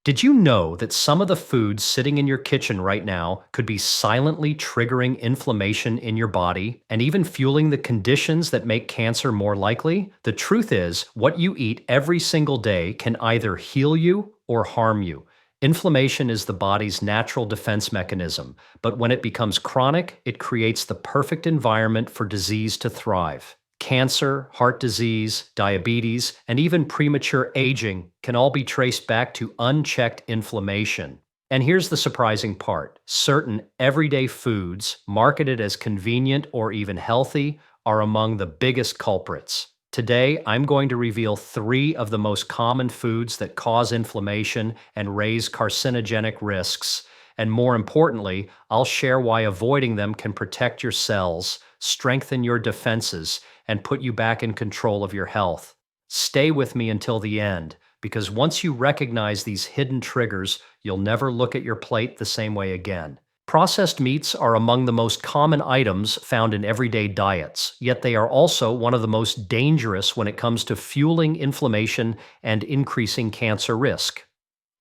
Did you know that some of the foods sitting in your kitchen right now could be silently triggering inflammation in your body and even fueling the conditions that make cancer more likely? The truth is, what you eat every single day can either heal you or harm you. Inflammation is the body's natural defense mechanism, but when it becomes chronic, it creates the perfect environment for disease to thrive. Cancer, heart disease, diabetes, and even premature aging can all be traced back to unchecked inflammation. And here's the surprising part. Certain everyday foods, marketed as convenient or even healthy, are among the biggest culprits. Today, I'm going to reveal 3 of the most common foods that cause inflammation and raise carcinogenic risks. And more importantly, I'll share why avoiding them can protect your cells, strengthen your defenses, and put you back in control of your health. Stay with me until the end, because once you recognize these hidden triggers, you'll never look at your plate the same way again. Processed meats are among the most common items found in everyday diets, yet they are also one of the most dangerous when it comes to fueling inflammation and increasing cancer risk.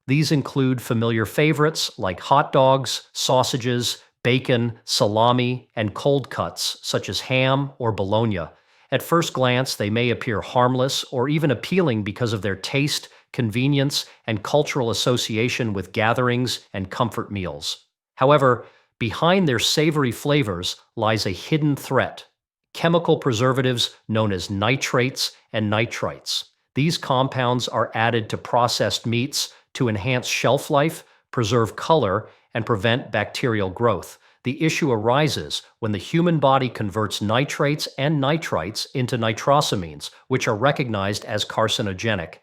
These include familiar favorites like hot dogs, sausages, bacon, salami, and cold cuts such as ham or bologna. At first glance, they may appear harmless or even appealing because of their taste, convenience, and cultural association with gatherings and comfort meals. However, behind their savory flavors lies a hidden threat: chemical preservatives known as nitrates and nitrites. These compounds are added to processed meats to enhance shelf life, preserve color, and prevent bacterial growth. The issue arises when the human body converts nitrates and nitrites into nitrosamines, which are recognized as carcinogenic.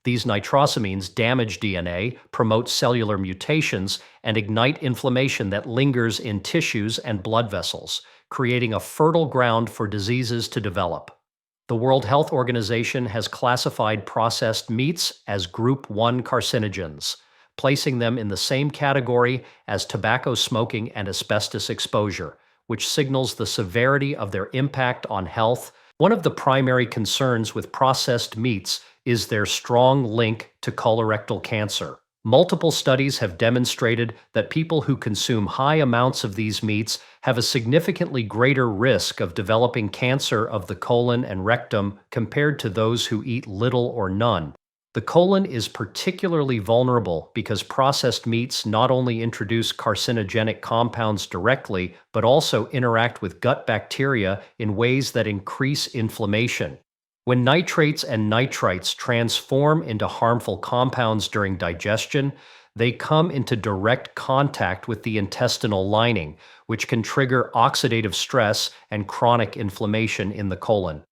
These nitrosamines damage DNA, promote cellular mutations, and ignite inflammation that lingers in tissues and blood vessels, creating a fertile ground for diseases to develop. The World Health Organization has classified processed meats as Group 1 carcinogens, placing them in the same category as tobacco smoking and asbestos exposure, which signals the severity of their impact on health. One of the primary concerns with processed meats is their strong link to colorectal cancer. Multiple studies have demonstrated that people who consume high amounts of these meats have a significantly greater risk of developing cancer of the colon and rectum compared to those who eat little or none. The colon is particularly vulnerable because processed meats not only introduce carcinogenic compounds directly, but also interact with gut bacteria in ways that increase inflammation. When nitrates and nitrites transform into harmful compounds during digestion, they come into direct contact with the intestinal lining, which can trigger oxidative stress and chronic inflammation in the colon.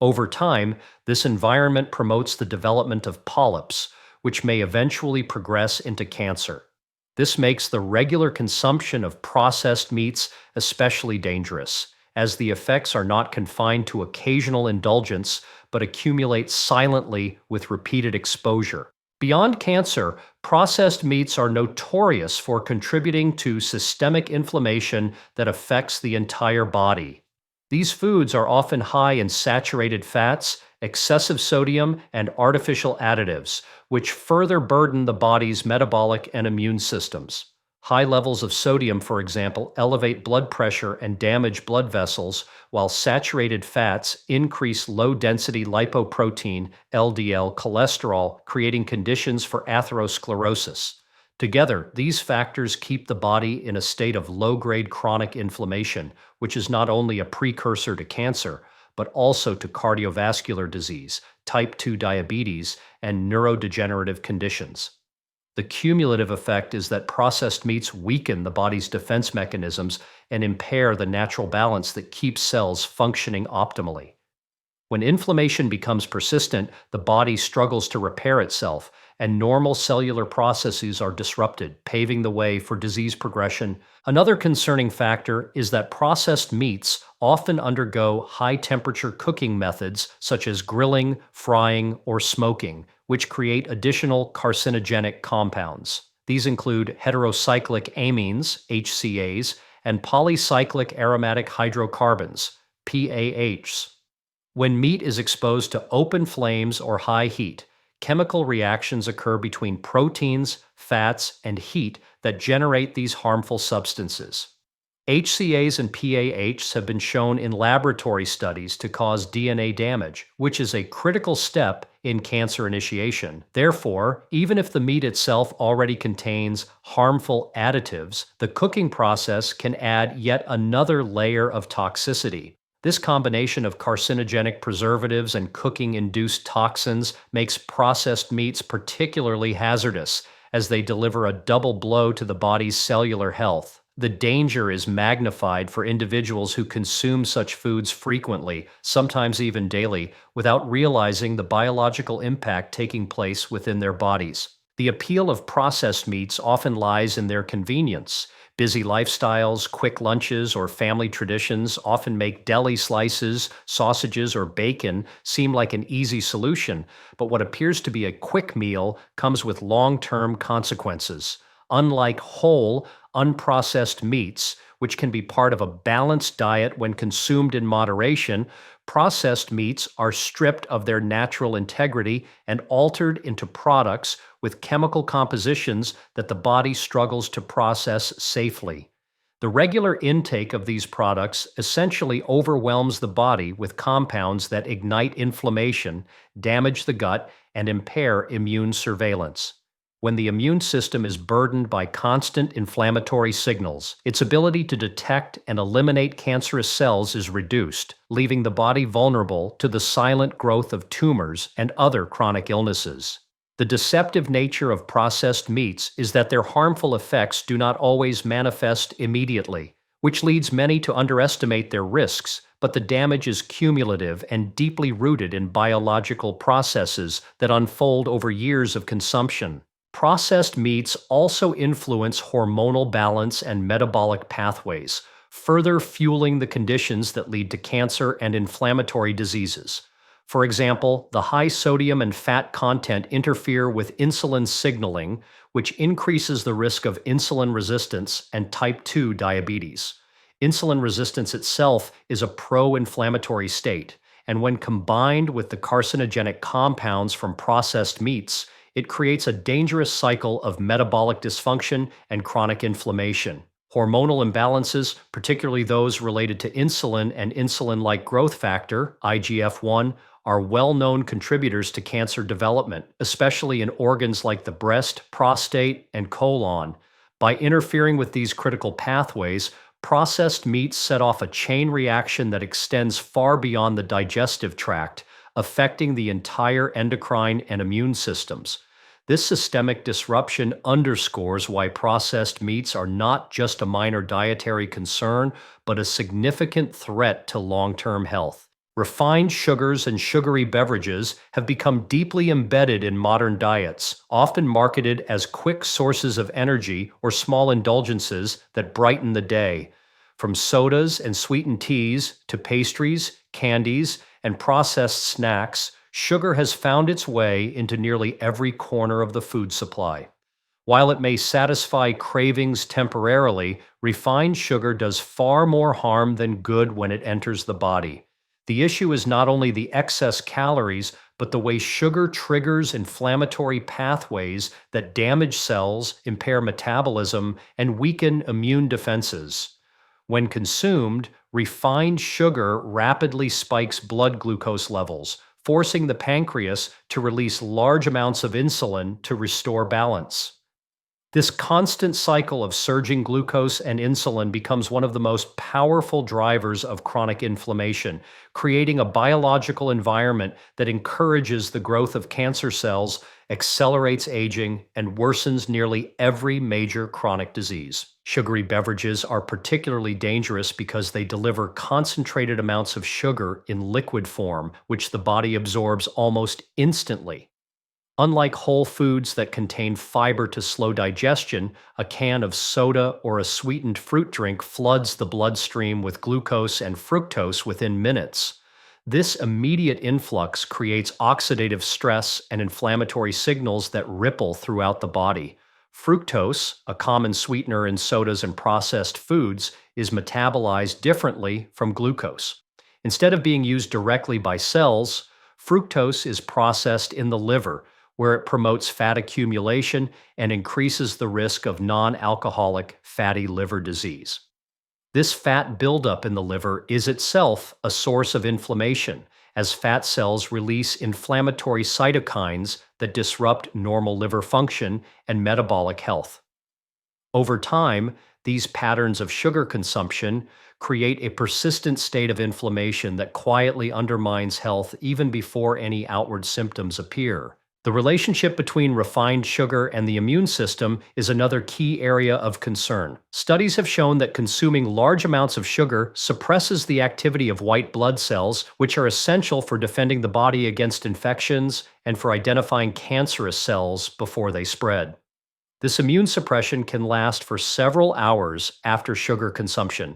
Over time, this environment promotes the development of polyps, which may eventually progress into cancer. This makes the regular consumption of processed meats especially dangerous, as the effects are not confined to occasional indulgence but accumulate silently with repeated exposure. Beyond cancer, processed meats are notorious for contributing to systemic inflammation that affects the entire body. These foods are often high in saturated fats, excessive sodium, and artificial additives, which further burden the body's metabolic and immune systems. High levels of sodium, for example, elevate blood pressure and damage blood vessels, while saturated fats increase low-density lipoprotein (LDL) cholesterol, creating conditions for atherosclerosis. Together, these factors keep the body in a state of low-grade chronic inflammation, which is not only a precursor to cancer, but also to cardiovascular disease, type 2 diabetes, and neurodegenerative conditions. The cumulative effect is that processed meats weaken the body's defense mechanisms and impair the natural balance that keeps cells functioning optimally. When inflammation becomes persistent, the body struggles to repair itself, and normal cellular processes are disrupted, paving the way for disease progression. Another concerning factor is that processed meats often undergo high-temperature cooking methods such as grilling, frying, or smoking, which create additional carcinogenic compounds. These include heterocyclic amines, HCAs, and polycyclic aromatic hydrocarbons, PAHs. When meat is exposed to open flames or high heat, chemical reactions occur between proteins, fats, and heat that generate these harmful substances. HCAs and PAHs have been shown in laboratory studies to cause DNA damage, which is a critical step in cancer initiation. Therefore, even if the meat itself already contains harmful additives, the cooking process can add yet another layer of toxicity. This combination of carcinogenic preservatives and cooking-induced toxins makes processed meats particularly hazardous, as they deliver a double blow to the body's cellular health. The danger is magnified for individuals who consume such foods frequently, sometimes even daily, without realizing the biological impact taking place within their bodies. The appeal of processed meats often lies in their convenience. Busy lifestyles, quick lunches, or family traditions often make deli slices, sausages, or bacon seem like an easy solution, but what appears to be a quick meal comes with long-term consequences. Unlike whole, unprocessed meats, which can be part of a balanced diet when consumed in moderation, processed meats are stripped of their natural integrity and altered into products with chemical compositions that the body struggles to process safely. The regular intake of these products essentially overwhelms the body with compounds that ignite inflammation, damage the gut, and impair immune surveillance. When the immune system is burdened by constant inflammatory signals, its ability to detect and eliminate cancerous cells is reduced, leaving the body vulnerable to the silent growth of tumors and other chronic illnesses. The deceptive nature of processed meats is that their harmful effects do not always manifest immediately, which leads many to underestimate their risks, but the damage is cumulative and deeply rooted in biological processes that unfold over years of consumption. Processed meats also influence hormonal balance and metabolic pathways, further fueling the conditions that lead to cancer and inflammatory diseases. For example, the high sodium and fat content interfere with insulin signaling, which increases the risk of insulin resistance and type 2 diabetes. Insulin resistance itself is a pro-inflammatory state, and when combined with the carcinogenic compounds from processed meats, it creates a dangerous cycle of metabolic dysfunction and chronic inflammation. Hormonal imbalances, particularly those related to insulin and insulin-like growth factor, IGF-1, are well-known contributors to cancer development, especially in organs like the breast, prostate, and colon. By interfering with these critical pathways, processed meats set off a chain reaction that extends far beyond the digestive tract, affecting the entire endocrine and immune systems. This systemic disruption underscores why processed meats are not just a minor dietary concern, but a significant threat to long-term health. Refined sugars and sugary beverages have become deeply embedded in modern diets, often marketed as quick sources of energy or small indulgences that brighten the day. From sodas and sweetened teas to pastries, candies, and processed snacks, sugar has found its way into nearly every corner of the food supply. While it may satisfy cravings temporarily, refined sugar does far more harm than good when it enters the body. The issue is not only the excess calories, but the way sugar triggers inflammatory pathways that damage cells, impair metabolism, and weaken immune defenses. When consumed, refined sugar rapidly spikes blood glucose levels, forcing the pancreas to release large amounts of insulin to restore balance. This constant cycle of surging glucose and insulin becomes one of the most powerful drivers of chronic inflammation, creating a biological environment that encourages the growth of cancer cells, accelerates aging, and worsens nearly every major chronic disease. Sugary beverages are particularly dangerous because they deliver concentrated amounts of sugar in liquid form, which the body absorbs almost instantly. Unlike whole foods that contain fiber to slow digestion, a can of soda or a sweetened fruit drink floods the bloodstream with glucose and fructose within minutes. This immediate influx creates oxidative stress and inflammatory signals that ripple throughout the body. Fructose, a common sweetener in sodas and processed foods, is metabolized differently from glucose. Instead of being used directly by cells, fructose is processed in the liver, where it promotes fat accumulation and increases the risk of non-alcoholic fatty liver disease. This fat buildup in the liver is itself a source of inflammation, as fat cells release inflammatory cytokines that disrupt normal liver function and metabolic health. Over time, these patterns of sugar consumption create a persistent state of inflammation that quietly undermines health even before any outward symptoms appear. The relationship between refined sugar and the immune system is another key area of concern. Studies have shown that consuming large amounts of sugar suppresses the activity of white blood cells, which are essential for defending the body against infections and for identifying cancerous cells before they spread. This immune suppression can last for several hours after sugar consumption,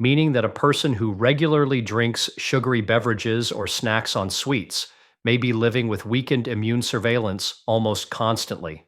meaning that a person who regularly drinks sugary beverages or snacks on sweets may be living with weakened immune surveillance almost constantly.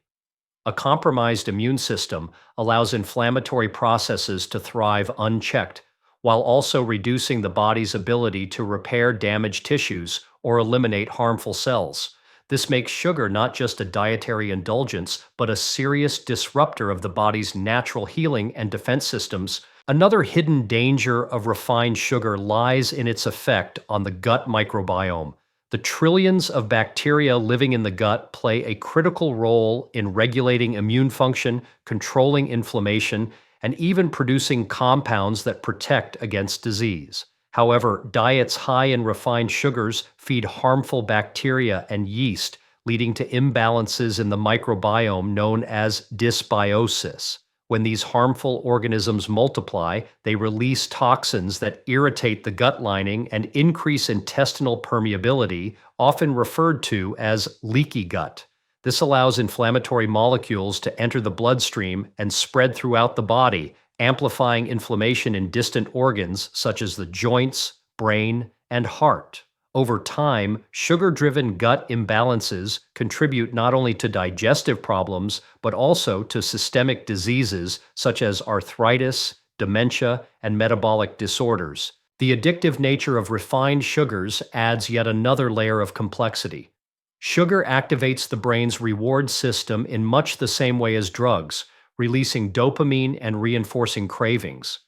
A compromised immune system allows inflammatory processes to thrive unchecked, while also reducing the body's ability to repair damaged tissues or eliminate harmful cells. This makes sugar not just a dietary indulgence, but a serious disruptor of the body's natural healing and defense systems. Another hidden danger of refined sugar lies in its effect on the gut microbiome. The trillions of bacteria living in the gut play a critical role in regulating immune function, controlling inflammation, and even producing compounds that protect against disease. However, diets high in refined sugars feed harmful bacteria and yeast, leading to imbalances in the microbiome known as dysbiosis. When these harmful organisms multiply, they release toxins that irritate the gut lining and increase intestinal permeability, often referred to as leaky gut. This allows inflammatory molecules to enter the bloodstream and spread throughout the body, amplifying inflammation in distant organs such as the joints, brain, and heart. Over time, sugar-driven gut imbalances contribute not only to digestive problems, but also to systemic diseases such as arthritis, dementia, and metabolic disorders. The addictive nature of refined sugars adds yet another layer of complexity. Sugar activates the brain's reward system in much the same way as drugs, releasing dopamine and reinforcing cravings.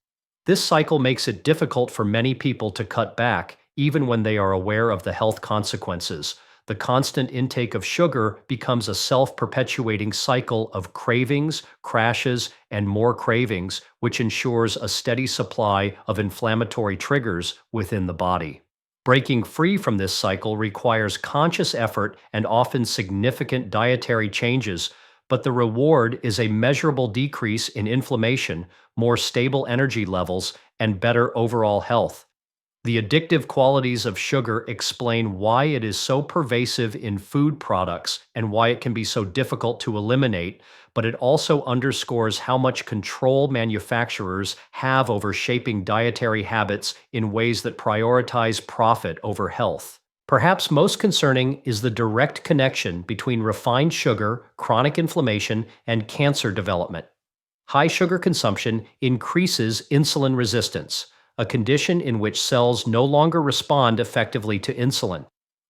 This cycle makes it difficult for many people to cut back, even when they are aware of the health consequences. The constant intake of sugar becomes a self-perpetuating cycle of cravings, crashes, and more cravings, which ensures a steady supply of inflammatory triggers within the body. Breaking free from this cycle requires conscious effort and often significant dietary changes, but the reward is a measurable decrease in inflammation, more stable energy levels, and better overall health. The addictive qualities of sugar explain why it is so pervasive in food products and why it can be so difficult to eliminate, but it also underscores how much control manufacturers have over shaping dietary habits in ways that prioritize profit over health. Perhaps most concerning is the direct connection between refined sugar, chronic inflammation, and cancer development. High sugar consumption increases insulin resistance, a condition in which cells no longer respond effectively to insulin.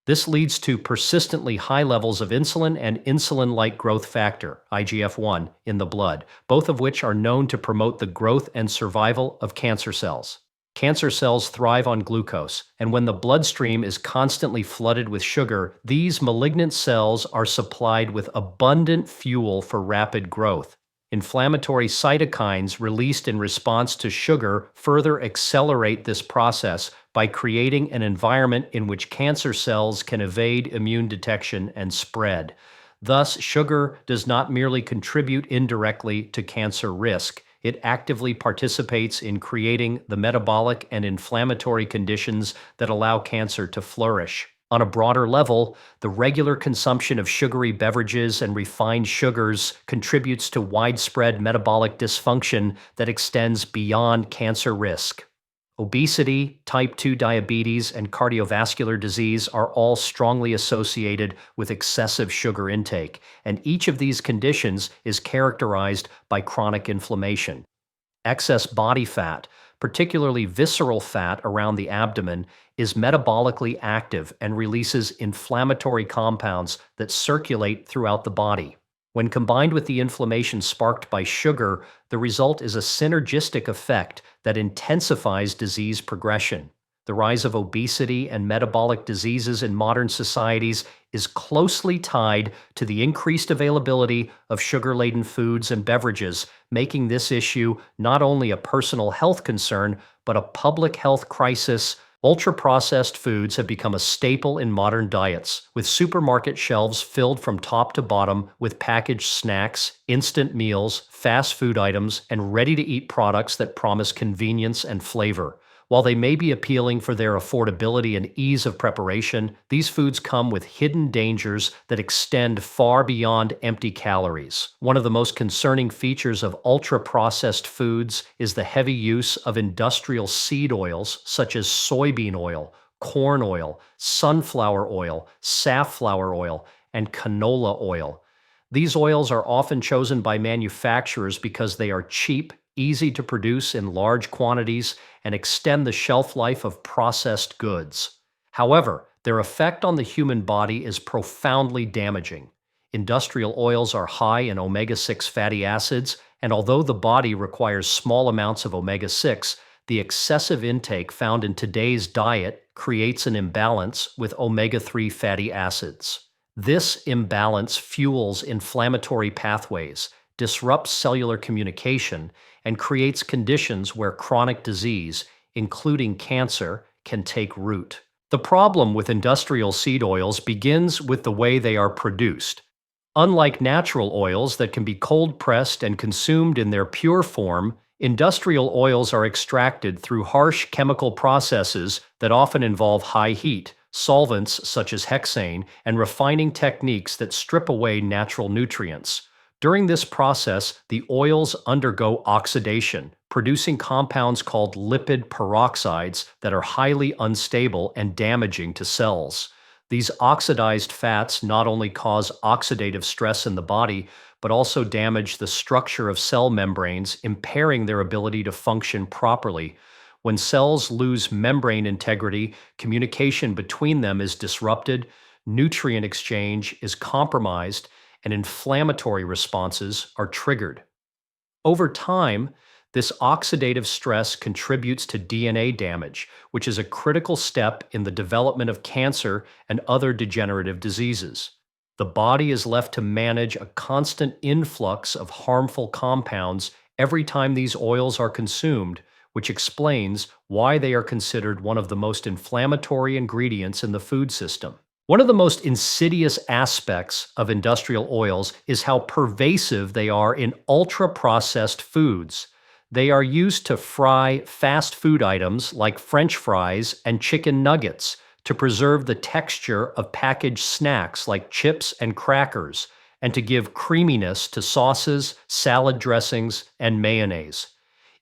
This leads to persistently high levels of insulin and insulin-like growth factor, IGF-1, in the blood, both of which are known to promote the growth and survival of cancer cells. Cancer cells thrive on glucose, and when the bloodstream is constantly flooded with sugar, these malignant cells are supplied with abundant fuel for rapid growth. Inflammatory cytokines released in response to sugar further accelerate this process by creating an environment in which cancer cells can evade immune detection and spread. Thus, sugar does not merely contribute indirectly to cancer risk, it actively participates in creating the metabolic and inflammatory conditions that allow cancer to flourish. On a broader level, the regular consumption of sugary beverages and refined sugars contributes to widespread metabolic dysfunction that extends beyond cancer risk. Obesity, type 2 diabetes, and cardiovascular disease are all strongly associated with excessive sugar intake, and each of these conditions is characterized by chronic inflammation. Excess body fat, particularly visceral fat around the abdomen, is metabolically active and releases inflammatory compounds that circulate throughout the body. When combined with the inflammation sparked by sugar, the result is a synergistic effect that intensifies disease progression. The rise of obesity and metabolic diseases in modern societies is closely tied to the increased availability of sugar-laden foods and beverages, making this issue not only a personal health concern, but a public health crisis. Ultra-processed foods have become a staple in modern diets, with supermarket shelves filled from top to bottom with packaged snacks, instant meals, fast food items, and ready-to-eat products that promise convenience and flavor. While they may be appealing for their affordability and ease of preparation, these foods come with hidden dangers that extend far beyond empty calories. One of the most concerning features of ultra-processed foods is the heavy use of industrial seed oils such as soybean oil, corn oil, sunflower oil, safflower oil, and canola oil. These oils are often chosen by manufacturers because they are cheap, easy to produce in large quantities, and extend the shelf life of processed goods. However, their effect on the human body is profoundly damaging. Industrial oils are high in omega-6 fatty acids, and although the body requires small amounts of omega-6, the excessive intake found in today's diet creates an imbalance with omega-3 fatty acids. This imbalance fuels inflammatory pathways, disrupts cellular communication, and creates conditions where chronic disease, including cancer, can take root. The problem with industrial seed oils begins with the way they are produced. Unlike natural oils that can be cold-pressed and consumed in their pure form, industrial oils are extracted through harsh chemical processes that often involve high heat, solvents such as hexane, and refining techniques that strip away natural nutrients. During this process, the oils undergo oxidation, producing compounds called lipid peroxides that are highly unstable and damaging to cells. These oxidized fats not only cause oxidative stress in the body, but also damage the structure of cell membranes, impairing their ability to function properly. When cells lose membrane integrity, communication between them is disrupted, nutrient exchange is compromised, and inflammatory responses are triggered. Over time, this oxidative stress contributes to DNA damage, which is a critical step in the development of cancer and other degenerative diseases. The body is left to manage a constant influx of harmful compounds every time these oils are consumed, which explains why they are considered one of the most inflammatory ingredients in the food system. One of the most insidious aspects of industrial oils is how pervasive they are in ultra-processed foods. They are used to fry fast food items like French fries and chicken nuggets, to preserve the texture of packaged snacks like chips and crackers, and to give creaminess to sauces, salad dressings, and mayonnaise.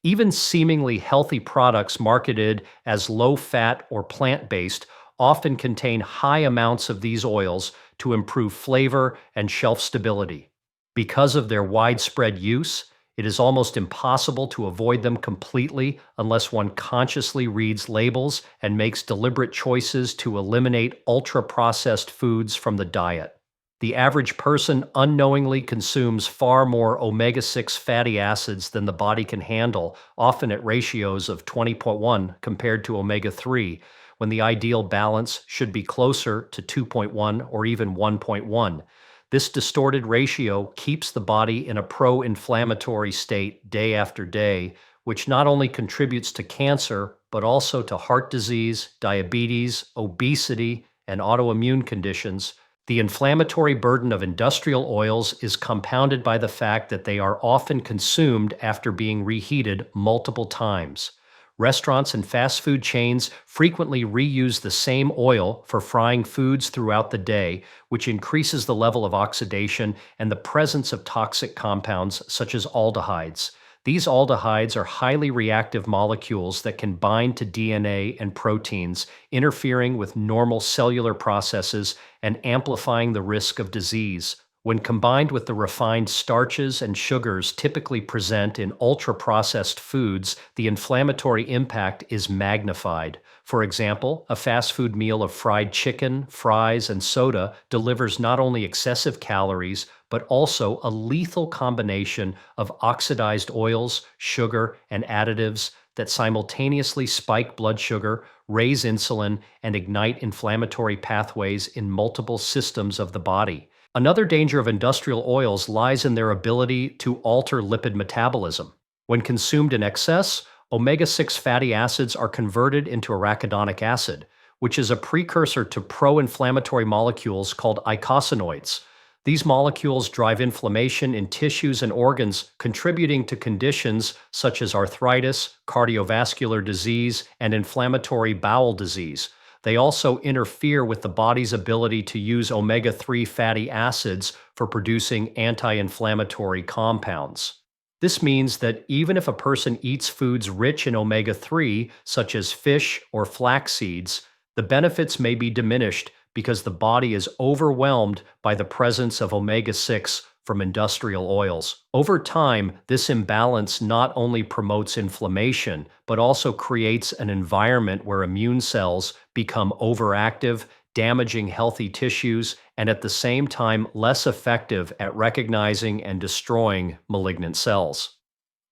Even seemingly healthy products marketed as low-fat or plant-based often contain high amounts of these oils to improve flavor and shelf stability. Because of their widespread use, it is almost impossible to avoid them completely unless one consciously reads labels and makes deliberate choices to eliminate ultra-processed foods from the diet. The average person unknowingly consumes far more omega-6 fatty acids than the body can handle, often at ratios of 20.1 compared to omega-3, when the ideal balance should be closer to 2.1 or even 1.1. This distorted ratio keeps the body in a pro-inflammatory state day after day, which not only contributes to cancer, but also to heart disease, diabetes, obesity, and autoimmune conditions. The inflammatory burden of industrial oils is compounded by the fact that they are often consumed after being reheated multiple times. Restaurants and fast food chains frequently reuse the same oil for frying foods throughout the day, which increases the level of oxidation and the presence of toxic compounds such as aldehydes. These aldehydes are highly reactive molecules that can bind to DNA and proteins, interfering with normal cellular processes and amplifying the risk of disease. When combined with the refined starches and sugars typically present in ultra-processed foods, the inflammatory impact is magnified. For example, a fast food meal of fried chicken, fries, and soda delivers not only excessive calories, but also a lethal combination of oxidized oils, sugar, and additives that simultaneously spike blood sugar, raise insulin, and ignite inflammatory pathways in multiple systems of the body. Another danger of industrial oils lies in their ability to alter lipid metabolism. When consumed in excess, omega-6 fatty acids are converted into arachidonic acid, which is a precursor to pro-inflammatory molecules called eicosanoids. These molecules drive inflammation in tissues and organs, contributing to conditions such as arthritis, cardiovascular disease, and inflammatory bowel disease. They also interfere with the body's ability to use omega-3 fatty acids for producing anti-inflammatory compounds. This means that even if a person eats foods rich in omega-3, such as fish or flax seeds, the benefits may be diminished because the body is overwhelmed by the presence of omega-6 from industrial oils. Over time, this imbalance not only promotes inflammation, but also creates an environment where immune cells become overactive, damaging healthy tissues, and at the same time less effective at recognizing and destroying malignant cells.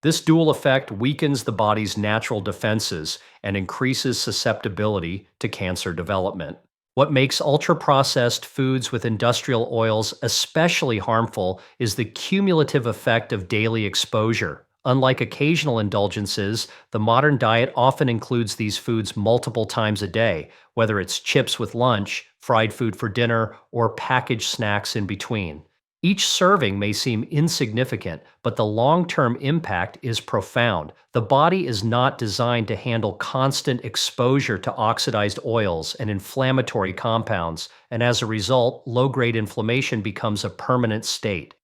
This dual effect weakens the body's natural defenses and increases susceptibility to cancer development. What makes ultra-processed foods with industrial oils especially harmful is the cumulative effect of daily exposure. Unlike occasional indulgences, the modern diet often includes these foods multiple times a day, whether it's chips with lunch, fried food for dinner, or packaged snacks in between. Each serving may seem insignificant, but the long-term impact is profound. The body is not designed to handle constant exposure to oxidized oils and inflammatory compounds, and as a result, low-grade inflammation becomes a permanent state.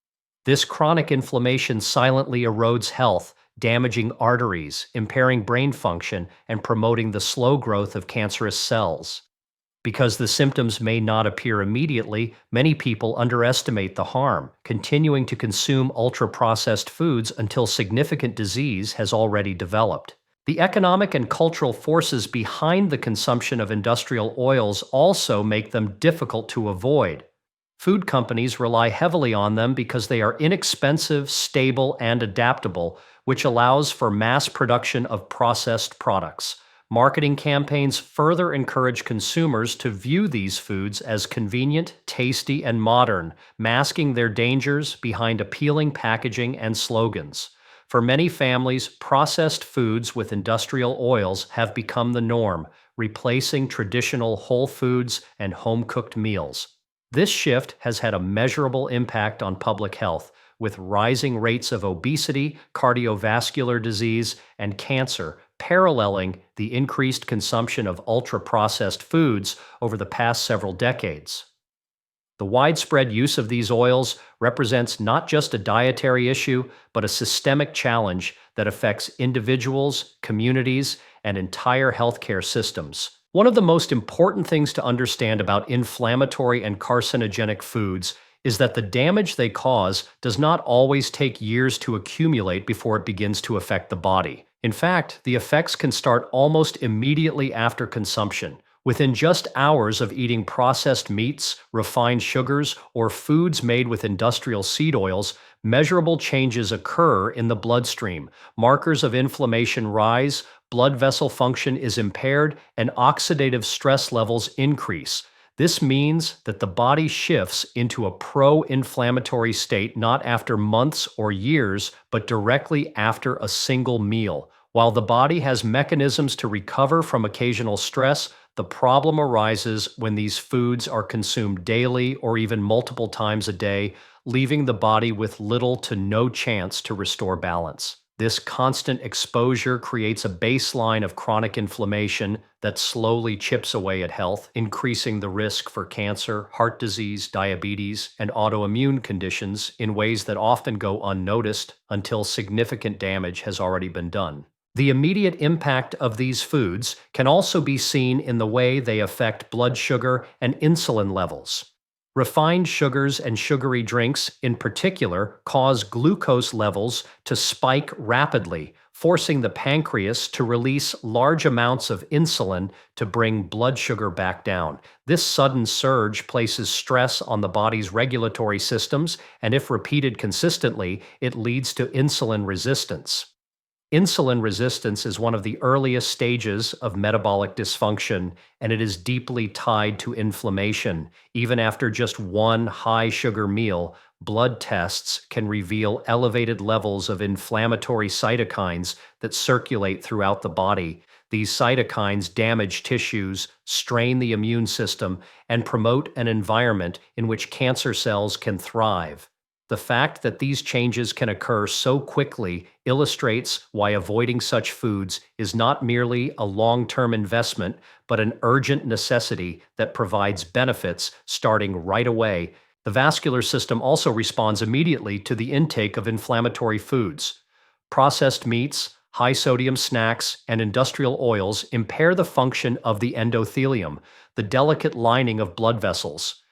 This chronic inflammation silently erodes health, damaging arteries, impairing brain function, and promoting the slow growth of cancerous cells. Because the symptoms may not appear immediately, many people underestimate the harm, continuing to consume ultra-processed foods until significant disease has already developed. The economic and cultural forces behind the consumption of industrial oils also make them difficult to avoid. Food companies rely heavily on them because they are inexpensive, stable, and adaptable, which allows for mass production of processed products. Marketing campaigns further encourage consumers to view these foods as convenient, tasty, and modern, masking their dangers behind appealing packaging and slogans. For many families, processed foods with industrial oils have become the norm, replacing traditional whole foods and home-cooked meals. This shift has had a measurable impact on public health, with rising rates of obesity, cardiovascular disease, and cancer paralleling the increased consumption of ultra-processed foods over the past several decades. The widespread use of these oils represents not just a dietary issue, but a systemic challenge that affects individuals, communities, and entire healthcare systems. One of the most important things to understand about inflammatory and carcinogenic foods is that the damage they cause does not always take years to accumulate before it begins to affect the body. In fact, the effects can start almost immediately after consumption. Within just hours of eating processed meats, refined sugars, or foods made with industrial seed oils, measurable changes occur in the bloodstream. Markers of inflammation rise, blood vessel function is impaired, and oxidative stress levels increase. This means that the body shifts into a pro-inflammatory state not after months or years, but directly after a single meal. While the body has mechanisms to recover from occasional stress, the problem arises when these foods are consumed daily or even multiple times a day, leaving the body with little to no chance to restore balance. This constant exposure creates a baseline of chronic inflammation that slowly chips away at health, increasing the risk for cancer, heart disease, diabetes, and autoimmune conditions in ways that often go unnoticed until significant damage has already been done. The immediate impact of these foods can also be seen in the way they affect blood sugar and insulin levels. Refined sugars and sugary drinks, in particular, cause glucose levels to spike rapidly, forcing the pancreas to release large amounts of insulin to bring blood sugar back down. This sudden surge places stress on the body's regulatory systems, and if repeated consistently, it leads to insulin resistance. Insulin resistance is one of the earliest stages of metabolic dysfunction, and it is deeply tied to inflammation. Even after just one high sugar meal, blood tests can reveal elevated levels of inflammatory cytokines that circulate throughout the body. These cytokines damage tissues, strain the immune system, and promote an environment in which cancer cells can thrive. The fact that these changes can occur so quickly illustrates why avoiding such foods is not merely a long-term investment, but an urgent necessity that provides benefits starting right away. The vascular system also responds immediately to the intake of inflammatory foods. Processed meats, high-sodium snacks, and industrial oils impair the function of the endothelium, the delicate lining of blood vessels.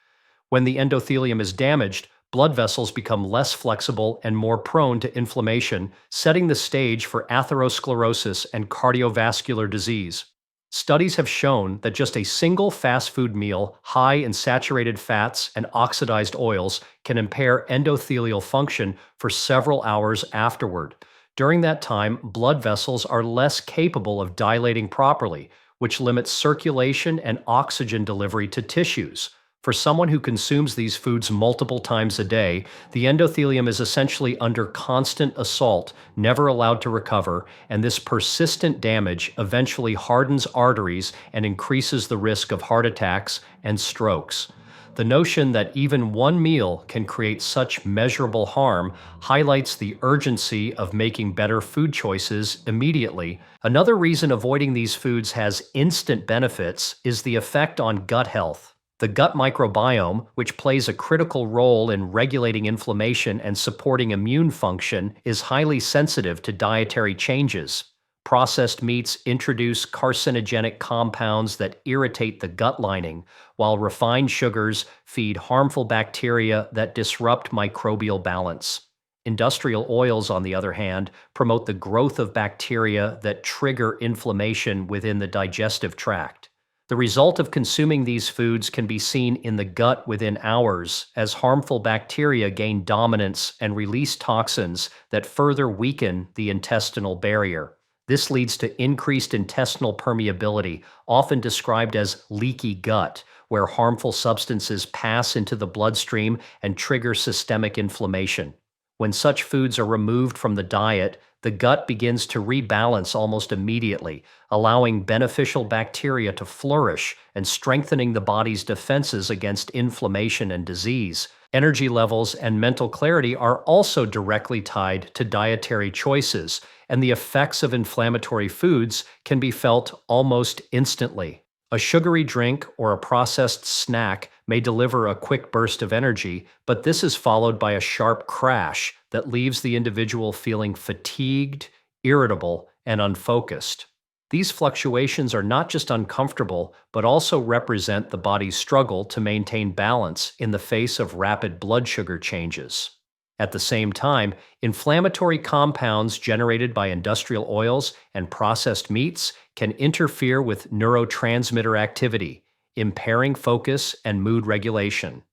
When the endothelium is damaged, blood vessels become less flexible and more prone to inflammation, setting the stage for atherosclerosis and cardiovascular disease. Studies have shown that just a single fast food meal high in saturated fats and oxidized oils can impair endothelial function for several hours afterward. During that time, blood vessels are less capable of dilating properly, which limits circulation and oxygen delivery to tissues. For someone who consumes these foods multiple times a day, the endothelium is essentially under constant assault, never allowed to recover, and this persistent damage eventually hardens arteries and increases the risk of heart attacks and strokes. The notion that even one meal can create such measurable harm highlights the urgency of making better food choices immediately. Another reason avoiding these foods has instant benefits is the effect on gut health. The gut microbiome, which plays a critical role in regulating inflammation and supporting immune function, is highly sensitive to dietary changes. Processed meats introduce carcinogenic compounds that irritate the gut lining, while refined sugars feed harmful bacteria that disrupt microbial balance. Industrial oils, on the other hand, promote the growth of bacteria that trigger inflammation within the digestive tract. The result of consuming these foods can be seen in the gut within hours, as harmful bacteria gain dominance and release toxins that further weaken the intestinal barrier. This leads to increased intestinal permeability, often described as leaky gut, where harmful substances pass into the bloodstream and trigger systemic inflammation. When such foods are removed from the diet, the gut begins to rebalance almost immediately, allowing beneficial bacteria to flourish and strengthening the body's defenses against inflammation and disease. Energy levels and mental clarity are also directly tied to dietary choices, and the effects of inflammatory foods can be felt almost instantly. A sugary drink or a processed snack may deliver a quick burst of energy, but this is followed by a sharp crash that leaves the individual feeling fatigued, irritable, and unfocused. These fluctuations are not just uncomfortable, but also represent the body's struggle to maintain balance in the face of rapid blood sugar changes. At the same time, inflammatory compounds generated by industrial oils and processed meats can interfere with neurotransmitter activity, impairing focus and mood regulation.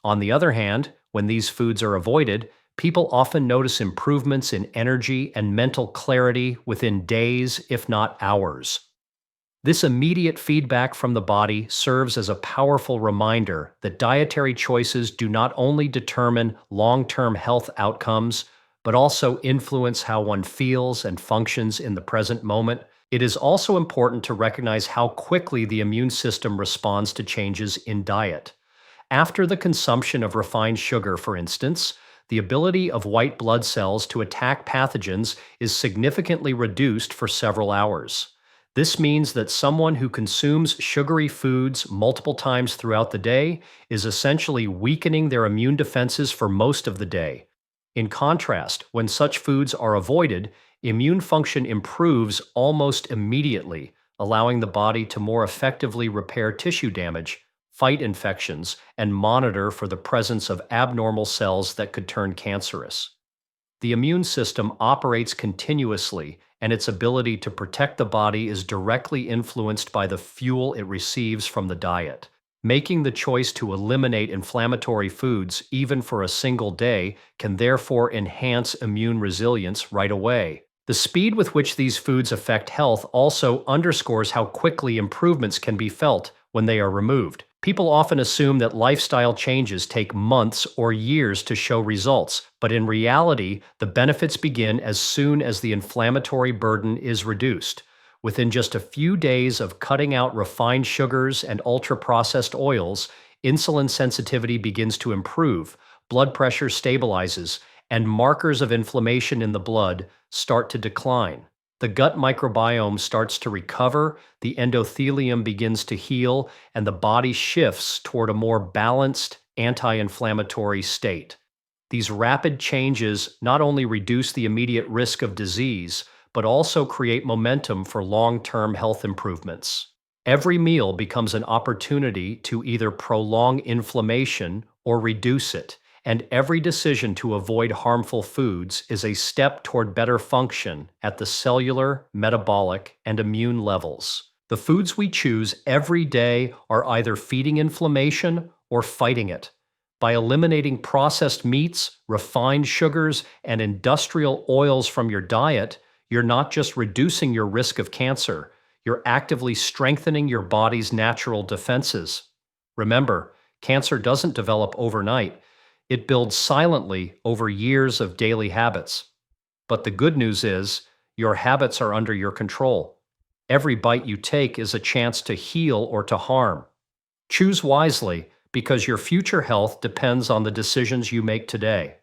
On the other hand, when these foods are avoided, people often notice improvements in energy and mental clarity within days, if not hours. This immediate feedback from the body serves as a powerful reminder that dietary choices do not only determine long-term health outcomes, but also influence how one feels and functions in the present moment. It is also important to recognize how quickly the immune system responds to changes in diet. After the consumption of refined sugar, for instance, the ability of white blood cells to attack pathogens is significantly reduced for several hours. This means that someone who consumes sugary foods multiple times throughout the day is essentially weakening their immune defenses for most of the day. In contrast, when such foods are avoided, immune function improves almost immediately, allowing the body to more effectively repair tissue damage fight infections, and monitor for the presence of abnormal cells that could turn cancerous. The immune system operates continuously, and its ability to protect the body is directly influenced by the fuel it receives from the diet. Making the choice to eliminate inflammatory foods, even for a single day, can therefore enhance immune resilience right away. The speed with which these foods affect health also underscores how quickly improvements can be felt when they are removed. People often assume that lifestyle changes take months or years to show results, but in reality, the benefits begin as soon as the inflammatory burden is reduced. Within just a few days of cutting out refined sugars and ultra-processed oils, insulin sensitivity begins to improve, blood pressure stabilizes, and markers of inflammation in the blood start to decline. The gut microbiome starts to recover, the endothelium begins to heal, and the body shifts toward a more balanced, anti-inflammatory state. These rapid changes not only reduce the immediate risk of disease, but also create momentum for long-term health improvements. Every meal becomes an opportunity to either prolong inflammation or reduce it, and every decision to avoid harmful foods is a step toward better function at the cellular, metabolic, and immune levels. The foods we choose every day are either feeding inflammation or fighting it. By eliminating processed meats, refined sugars, and industrial oils from your diet, you're not just reducing your risk of cancer, you're actively strengthening your body's natural defenses. Remember, cancer doesn't develop overnight. It builds silently over years of daily habits. But the good news is, your habits are under your control. Every bite you take is a chance to heal or to harm. Choose wisely, because your future health depends on the decisions you make today.